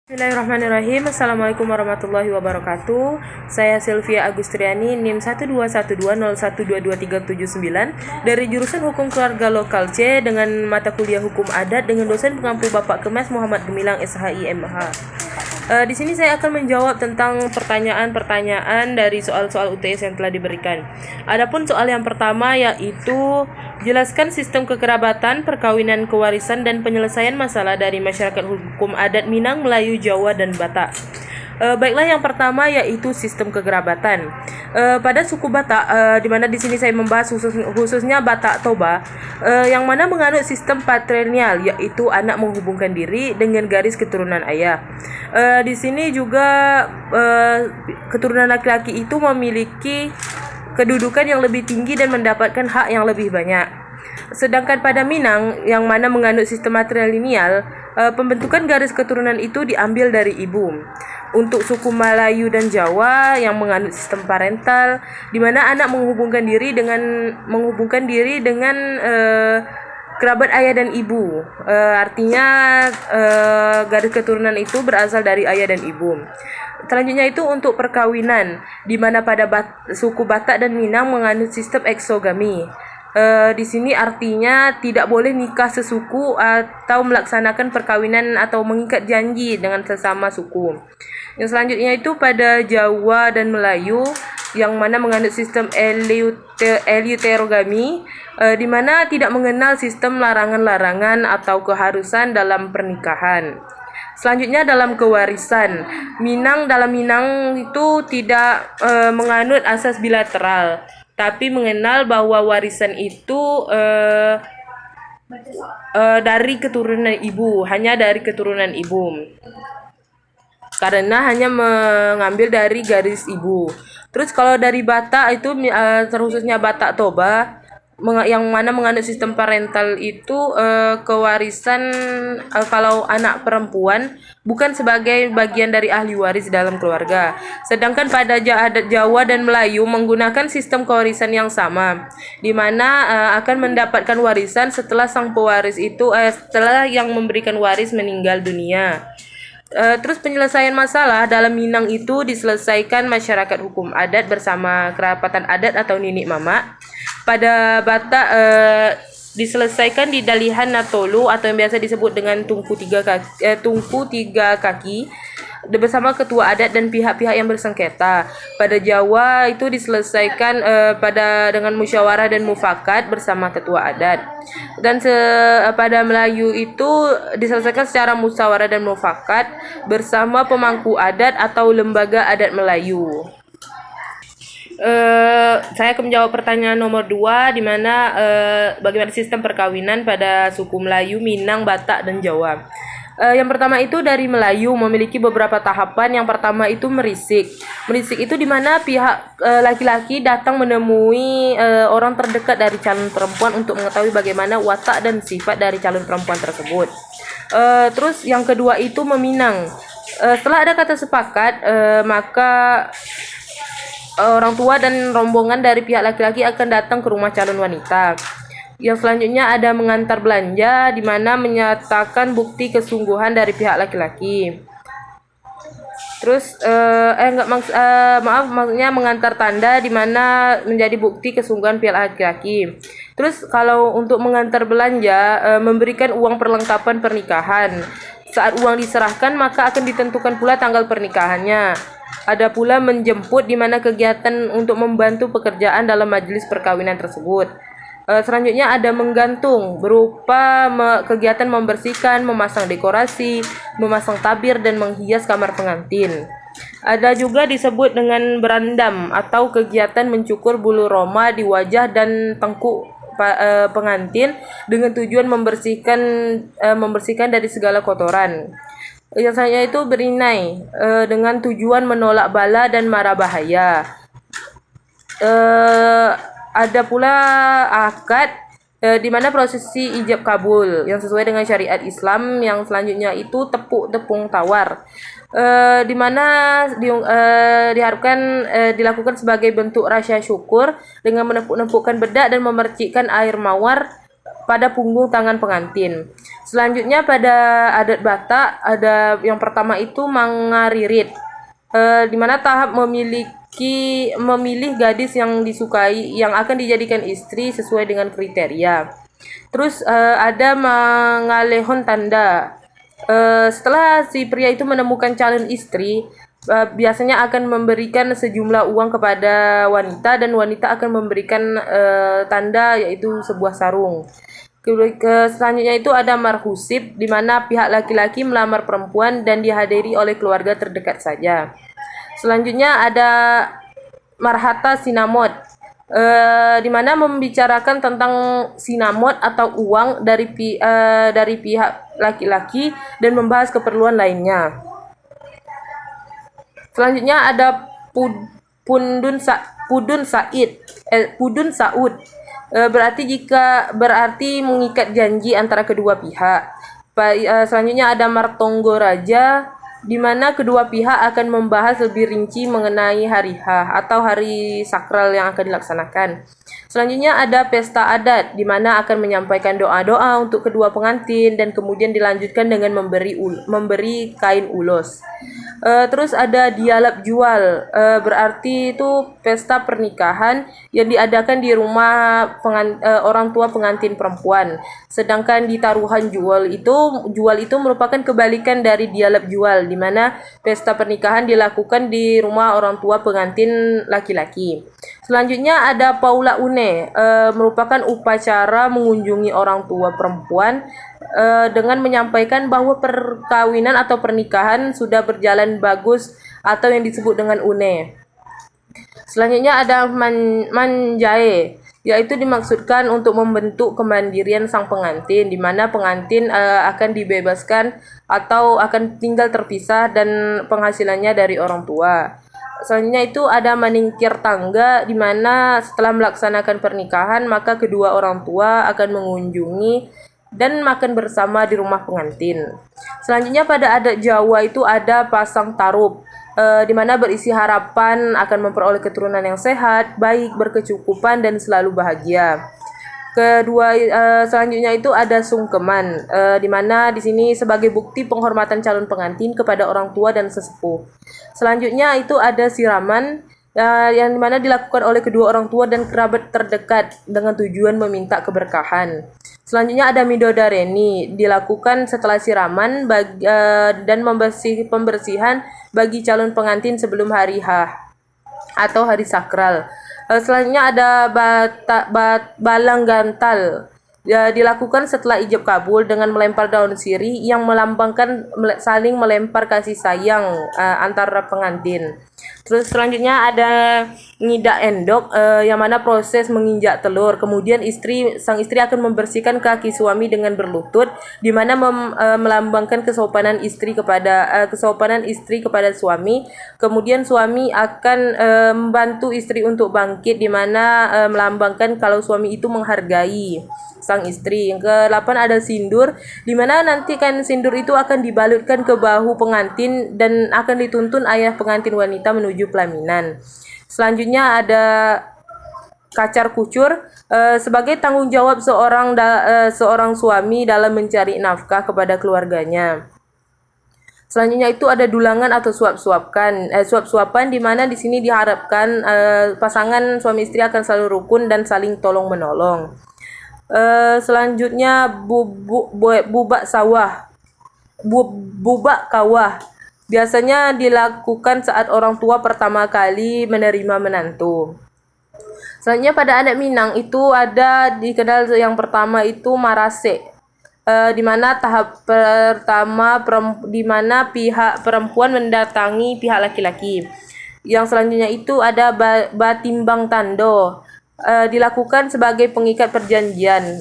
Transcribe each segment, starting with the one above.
Bismillahirrahmanirrahim. Assalamualaikum warahmatullahi wabarakatuh. Saya Sylvia Agustriani, NIM 12120122379 dari jurusan Hukum Keluarga Lokal C dengan mata kuliah Hukum Adat dengan dosen pengampu Bapak Kemas Muhammad Gemilang SHI MH. Di sini saya akan menjawab tentang pertanyaan-pertanyaan dari soal-soal UTS yang telah diberikan. Adapun soal yang pertama yaitu jelaskan sistem kekerabatan, perkawinan, kewarisan, dan penyelesaian masalah dari masyarakat hukum adat Minang, Melayu, Jawa, dan Batak. Baiklah, yang pertama yaitu sistem kekerabatan. Pada suku Batak, di mana di sini saya membahas khususnya Batak Toba, yang mana menganut sistem patrilineal, yaitu anak menghubungkan diri dengan garis keturunan ayah. Di sini juga keturunan laki-laki itu memiliki kedudukan yang lebih tinggi dan mendapatkan hak yang lebih banyak. Sedangkan pada Minang yang mana menganut sistem matrilineal, pembentukan garis keturunan itu diambil dari ibu. Untuk suku Melayu dan Jawa yang menganut sistem parental, di mana anak menghubungkan diri dengan kerabat ayah dan ibu. Artinya garis keturunan itu berasal dari ayah dan ibu. Selanjutnya itu untuk perkawinan, di mana pada suku Batak dan Minang menganut sistem eksogami. Di sini artinya tidak boleh nikah sesuku atau melaksanakan perkawinan atau mengikat janji dengan sesama suku. Yang selanjutnya itu pada Jawa dan Melayu yang mana menganut sistem eleuterogami, di mana tidak mengenal sistem larangan-larangan atau keharusan dalam pernikahan. Selanjutnya dalam kewarisan, dalam Minang itu tidak menganut asas bilateral, tapi mengenal bahwa warisan itu dari keturunan ibu, hanya dari keturunan ibu, karena hanya mengambil dari garis ibu. Terus kalau dari Batak itu terkhususnya Batak Toba yang mana menganut sistem parental itu kewarisan kalau anak perempuan bukan sebagai bagian dari ahli waris dalam keluarga. Sedangkan pada adat Jawa dan Melayu menggunakan sistem kewarisan yang sama, di mana akan mendapatkan warisan setelah sang pewaris itu setelah yang memberikan waris meninggal dunia. Terus penyelesaian masalah dalam Minang itu diselesaikan masyarakat hukum adat bersama kerapatan adat atau ninik mamak. Pada Batak diselesaikan di Dalihan Natolu atau yang biasa disebut dengan tungku tiga kaki bersama ketua adat dan pihak-pihak yang bersengketa. Pada Jawa itu diselesaikan dengan musyawarah dan mufakat bersama ketua adat. Dan pada Melayu itu diselesaikan secara musyawarah dan mufakat bersama pemangku adat atau lembaga adat Melayu. Saya akan menjawab pertanyaan nomor 2, di mana bagaimana sistem perkawinan pada suku Melayu, Minang, Batak, dan Jawa. Yang pertama itu dari Melayu memiliki beberapa tahapan. Yang pertama itu merisik. Merisik itu di mana pihak laki-laki datang menemui orang terdekat dari calon perempuan untuk mengetahui bagaimana watak dan sifat dari calon perempuan tersebut. Terus yang kedua itu meminang. Setelah ada kata sepakat, maka orang tua dan rombongan dari pihak laki-laki akan datang ke rumah calon wanita. Yang selanjutnya ada mengantar belanja, di mana menyatakan bukti kesungguhan dari pihak laki-laki. Terus maksudnya mengantar tanda, di mana menjadi bukti kesungguhan pihak laki-laki. Terus kalau untuk mengantar belanja, memberikan uang perlengkapan pernikahan. Saat uang diserahkan, maka akan ditentukan pula tanggal pernikahannya. Ada pula menjemput, di mana kegiatan untuk membantu pekerjaan dalam majelis perkawinan tersebut. Selanjutnya ada menggantung, berupa kegiatan membersihkan, memasang dekorasi, memasang tabir, dan menghias kamar pengantin. Ada juga disebut dengan berandam atau kegiatan mencukur bulu roma di wajah dan tengkuk pengantin dengan tujuan membersihkan dari segala kotoran. Yang selanjutnya itu berinai dengan tujuan menolak bala dan mara bahaya. Ada pula akad di mana prosesi ijab kabul yang sesuai dengan syariat Islam. Yang selanjutnya itu tepung tawar, di mana diharapkan dilakukan sebagai bentuk rasa syukur dengan menepuk-nepukkan bedak dan memercikkan air mawar pada punggung tangan pengantin. Selanjutnya pada adat Batak ada yang pertama itu mangaririt, di mana tahap memilih gadis yang disukai yang akan dijadikan istri sesuai dengan kriteria. Terus ada mangalehon tanda. Setelah si pria itu menemukan calon istri, biasanya akan memberikan sejumlah uang kepada wanita dan wanita akan memberikan tanda yaitu sebuah sarung. Selanjutnya itu ada marhusib, di mana pihak laki-laki melamar perempuan dan dihadiri oleh keluarga terdekat saja. Selanjutnya ada marhata sinamot, di mana membicarakan tentang sinamot atau uang dari pihak laki-laki dan membahas keperluan lainnya. Selanjutnya ada pudun saud. Berarti mengikat janji antara kedua pihak. Selanjutnya ada martonggo raja, di mana kedua pihak akan membahas lebih rinci mengenai hari H atau hari sakral yang akan dilaksanakan. Selanjutnya ada pesta adat, di mana akan menyampaikan doa-doa untuk kedua pengantin dan kemudian dilanjutkan dengan memberi kain ulos. Terus ada dialab jual, berarti itu pesta pernikahan yang diadakan di rumah orang tua pengantin perempuan. Sedangkan di taruhan jual itu merupakan kebalikan dari dialab jual, di mana pesta pernikahan dilakukan di rumah orang tua pengantin laki-laki. Selanjutnya ada paula une, merupakan upacara mengunjungi orang tua perempuan dengan menyampaikan bahwa perkawinan atau pernikahan sudah berjalan bagus atau yang disebut dengan une. Selanjutnya ada manjae, yaitu dimaksudkan untuk membentuk kemandirian sang pengantin, di mana pengantin akan dibebaskan atau akan tinggal terpisah dan penghasilannya dari orang tua. Selanjutnya itu ada meningkir tangga, di mana setelah melaksanakan pernikahan maka kedua orang tua akan mengunjungi dan makan bersama di rumah pengantin. Selanjutnya pada adat Jawa itu ada pasang tarub, di mana berisi harapan akan memperoleh keturunan yang sehat, baik, berkecukupan dan selalu bahagia. Selanjutnya itu ada sungkeman, di mana di sini sebagai bukti penghormatan calon pengantin kepada orang tua dan sesepuh. Selanjutnya itu ada siraman, yang dimana dilakukan oleh kedua orang tua dan kerabat terdekat dengan tujuan meminta keberkahan. Selanjutnya ada midodareni, dilakukan setelah siraman dan pembersihan bagi calon pengantin sebelum hari H atau hari sakral. Selanjutnya ada balang gantal, dilakukan setelah ijab kabul dengan melempar daun sirih yang melambangkan saling melempar kasih sayang antara pengantin. Terus selanjutnya ada ngidak endok, yang mana proses menginjak telur. Kemudian sang istri akan membersihkan kaki suami dengan berlutut, di mana melambangkan kesopanan istri kepada suami. Kemudian suami akan membantu istri untuk bangkit, di mana melambangkan kalau suami itu menghargai sang istri. Yang ke-8 ada sindur, di mana nanti kan sindur itu akan dibalutkan ke bahu pengantin dan akan dituntun ayah pengantin wanita menuju pelaminan. Selanjutnya ada kacar kucur, sebagai tanggung jawab seorang suami dalam mencari nafkah kepada keluarganya. Selanjutnya itu ada dulangan atau suap-suapan, di mana di sini diharapkan pasangan suami istri akan selalu rukun dan saling tolong menolong. Selanjutnya bubak kawah, biasanya dilakukan saat orang tua pertama kali menerima menantu. Selanjutnya pada adat Minang itu ada dikenal yang pertama itu marase, di mana tahap pertama di mana pihak perempuan mendatangi pihak laki-laki. Yang selanjutnya itu ada batimbang tando, dilakukan sebagai pengikat perjanjian.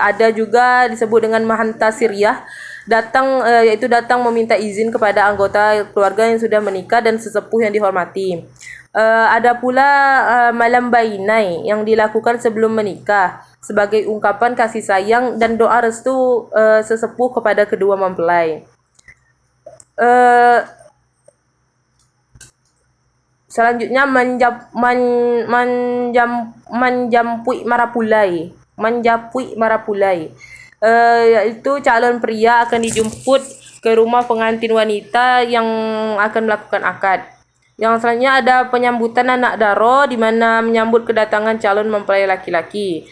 Ada juga disebut dengan mahanta siriyah, yaitu datang meminta izin kepada anggota keluarga yang sudah menikah dan sesepuh yang dihormati. Ada pula malam bainai yang dilakukan sebelum menikah sebagai ungkapan kasih sayang dan doa restu sesepuh kepada kedua mempelai. Selanjutnya manjampui marapulai, menjapui marapulai. Yaitu calon pria akan dijemput ke rumah pengantin wanita yang akan melakukan akad. Yang selanjutnya ada penyambutan anak daro, di mana menyambut kedatangan calon mempelai laki-laki.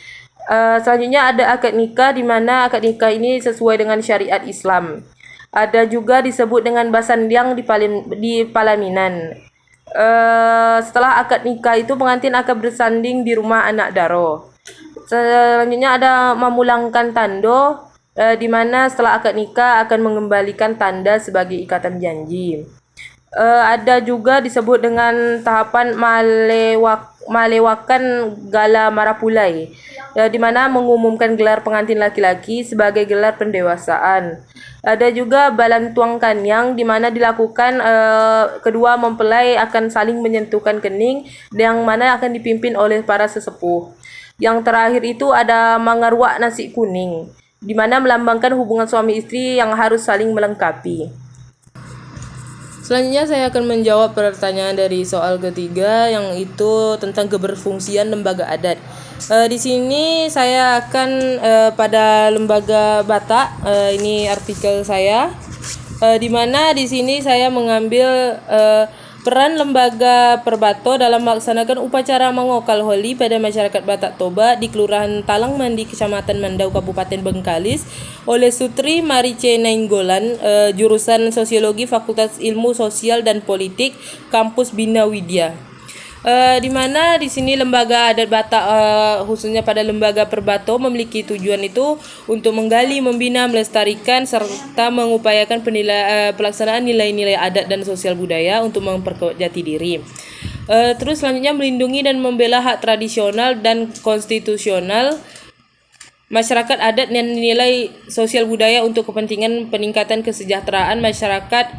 Selanjutnya ada akad nikah, di mana akad nikah ini sesuai dengan syariat Islam. Ada juga disebut dengan basandiang di Palaminan. Setelah akad nikah itu pengantin akan bersanding di rumah anak daro. Selanjutnya ada memulangkan tando, di mana setelah akad nikah akan mengembalikan tanda sebagai ikatan janji. Ada juga disebut dengan tahapan malewakan gala marapulai, di mana mengumumkan gelar pengantin laki-laki sebagai gelar pendewasaan. Ada juga balantuang kanyang, di mana dilakukan kedua mempelai akan saling menyentuhkan kening, yang mana akan dipimpin oleh para sesepuh. Yang terakhir itu ada mangarwak nasi kuning, di mana melambangkan hubungan suami istri yang harus saling melengkapi. Selanjutnya saya akan menjawab pertanyaan dari soal ketiga, yang itu tentang keberfungsian lembaga adat. Di sini saya akan pada lembaga Batak. Ini artikel saya, di mana di sini saya mengambil peran lembaga Perbato dalam melaksanakan upacara mengokal holi pada masyarakat Batak Toba di Kelurahan Talang Mandi, Kecamatan Mandau, Kabupaten Bengkalis, oleh Sutri Marice Nainggolan, jurusan Sosiologi Fakultas Ilmu Sosial dan Politik, Kampus Bina Widya. Di mana di sini lembaga adat Batak, khususnya pada lembaga Perbato, memiliki tujuan itu untuk menggali, membina, melestarikan serta mengupayakan pelaksanaan nilai-nilai adat dan sosial budaya untuk memperkuat jati diri. Terus selanjutnya melindungi dan membela hak tradisional dan konstitusional masyarakat adat dan nilai sosial budaya untuk kepentingan peningkatan kesejahteraan masyarakat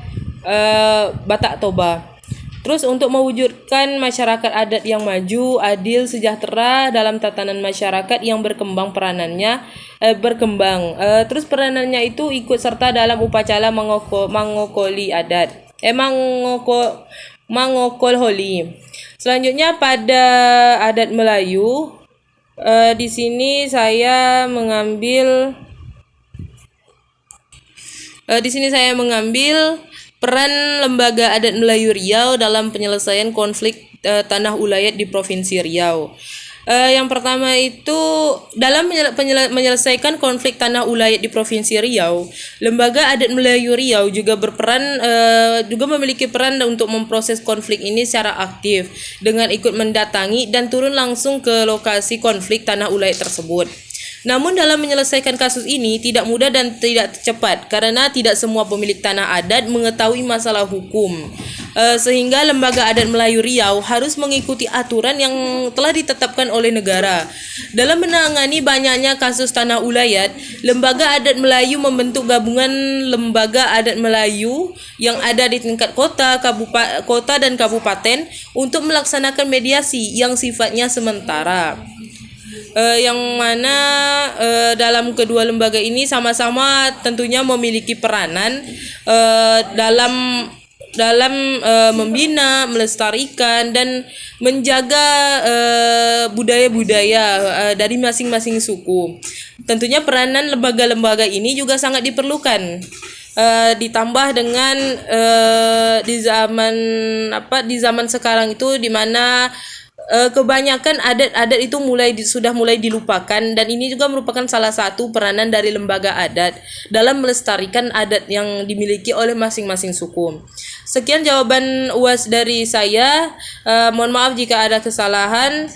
Batak Toba. Terus untuk mewujudkan masyarakat adat yang maju, adil, sejahtera dalam tatanan masyarakat yang berkembang peranannya. Terus peranannya itu ikut serta dalam upacara mangokoli adat. Mangokol holi. Selanjutnya pada adat Melayu, di sini saya mengambil peran Lembaga Adat Melayu Riau dalam penyelesaian konflik tanah ulayat di Provinsi Riau. Yang pertama itu dalam menyelesaikan konflik tanah ulayat di Provinsi Riau, Lembaga Adat Melayu Riau juga memiliki peran untuk memproses konflik ini secara aktif dengan ikut mendatangi dan turun langsung ke lokasi konflik tanah ulayat tersebut. Namun dalam menyelesaikan kasus ini tidak mudah dan tidak cepat karena tidak semua pemilik tanah adat mengetahui masalah hukum. Sehingga Lembaga Adat Melayu Riau harus mengikuti aturan yang telah ditetapkan oleh negara. Dalam menangani banyaknya kasus tanah ulayat, Lembaga Adat Melayu membentuk gabungan Lembaga Adat Melayu yang ada di tingkat kota dan kabupaten untuk melaksanakan mediasi yang sifatnya sementara. Yang mana dalam kedua lembaga ini sama-sama tentunya memiliki peranan dalam membina, melestarikan dan menjaga budaya-budaya dari masing-masing suku. Tentunya peranan lembaga-lembaga ini juga sangat diperlukan. Ditambah dengan di zaman sekarang itu, di mana kebanyakan adat-adat itu sudah mulai dilupakan, dan ini juga merupakan salah satu peranan dari lembaga adat dalam melestarikan adat yang dimiliki oleh masing-masing suku. Sekian jawaban UAS dari saya. Mohon maaf jika ada kesalahan.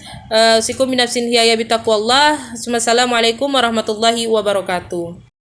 Assalamualaikum warahmatullahi wabarakatuh.